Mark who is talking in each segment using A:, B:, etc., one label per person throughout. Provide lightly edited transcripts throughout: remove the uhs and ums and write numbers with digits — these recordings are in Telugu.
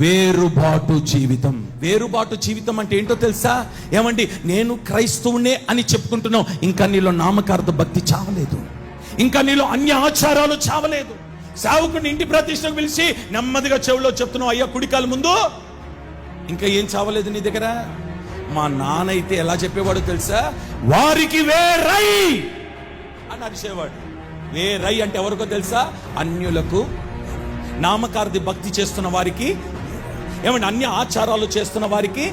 A: వేరుబాటు జీవితం. వేరుబాటు జీవితం అంటే ఏంటో తెలుసా? ఏమండి, నేను క్రైస్తవునే అని చెప్పుకుంటున్నావు, ఇంకా నీలో నామకార్థ భక్తి చావలేదు, ఇంకా నీలో అన్య ఆచారాలు చావలేదు. సేవకుడిని ఇంటి ప్రతిష్టకు పిలిచి నెమ్మదిగా చెవులో చెప్తున్నావు, అయ్యా కుడికాల ముందు, ఇంకా ఏం చావలేదు నీ దగ్గర. మా నాన్న అయితే ఎలా చెప్పేవాడు తెలుసా? వారికి వేరై అని అరిచేవాడు. వేరై అంటే ఎవరికో తెలుసా? అన్యులకు, నామకార్థి భక్తి చేస్తున్న వారికి, ఏమండి అన్య ఆచారాలు చేస్తున్న వారికి,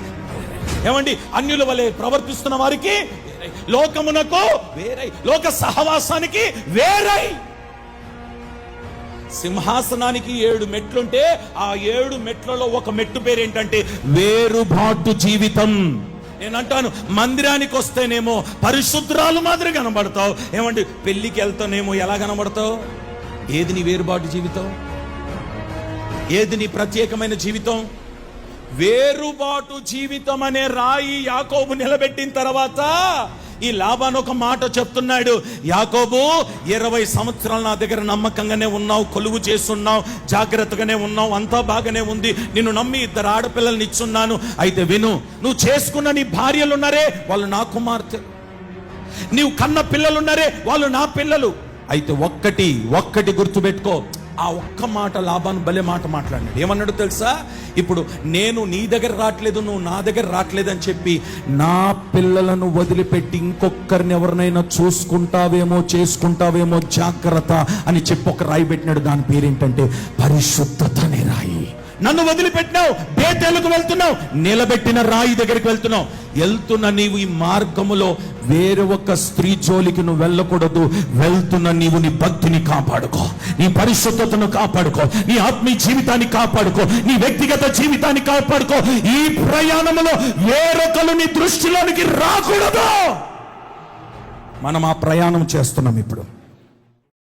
A: ఏమండి అన్యుల వలె ప్రవర్తిస్తున్న వారికి, లోకమునకు వేరై, లోక సహవాసానికి వేరై. సింహాసనానికి 7 మెట్లుంటే ఆ 7 మెట్లలో ఒక మెట్టు పేరు ఏంటంటే వేరుబాటు జీవితం. నేను అంటాను, మందిరానికి వస్తేనేమో పరిశుద్ధురాలు మాదిరి కనబడతావు, ఏమండి పెళ్లికి వెళ్తానేమో ఎలా కనబడతావు? ఏది నీ వేరుబాటు జీవితం? ఏది నీ ప్రత్యేకమైన జీవితం? వేరుబాటు జీవితం అనే రాయి యాకోబు నిలబెట్టిన తర్వాత ఈ లాబాను ఒక మాట చెప్తున్నాడు, యాకోబు 20 సంవత్సరాలు నా దగ్గర నమ్మకంగానే ఉన్నావు, కొలువు చేస్తున్నావు, జాగ్రత్తగానే ఉన్నావు, అంతా బాగానే ఉంది, నిన్ను నమ్మి 2 ఆడపిల్లల్ని ఇచ్చున్నాను. అయితే విను, నువ్వు చేసుకున్న నీ భార్యలు ఉన్నారే వాళ్ళు నా కుమార్తె, నీవు కన్న పిల్లలున్నారే వాళ్ళు నా పిల్లలు. అయితే ఒక్కటి గుర్తుపెట్టుకో. ఆ ఒక్క మాట లాబాను భలే మాట మాట్లాడినాడు. ఏమన్నాడు తెలుసా? ఇప్పుడు నేను నీ దగ్గర రావట్లేదు, నువ్వు నా దగ్గర రావట్లేదు అని చెప్పి నా పిల్లలను వదిలిపెట్టి ఇంకొకరిని ఎవరినైనా చూసుకుంటావేమో, చేసుకుంటావేమో, జాగ్రత్త అని చెప్పి ఒక రాయి పెట్టినాడు. దాని పేరేంటంటే పరిశుద్ధత అనే రాయి. నన్ను వదిలిపెట్టినావు, బేతేలకు వెళ్తున్నావు, నిలబెట్టిన రాయి దగ్గరికి వెళ్తున్నావు. వెళ్తున్న నీవు ఈ మార్గములో వేరే ఒక స్త్రీ జోలికి నువ్వు వెళ్ళకూడదు. వెళ్తున్న నీవు నీ భక్తిని కాపాడుకో, నీ పరిశుద్ధతను కాపాడుకో, నీ ఆత్మీయ జీవితాన్ని కాపాడుకో, నీ వ్యక్తిగత జీవితాన్ని కాపాడుకో. ఈ ప్రయాణంలో వేరొకరు నీ దృష్టిలోనికి రాకూడదు. మనం ఆ ప్రయాణం చేస్తున్నాం ఇప్పుడు.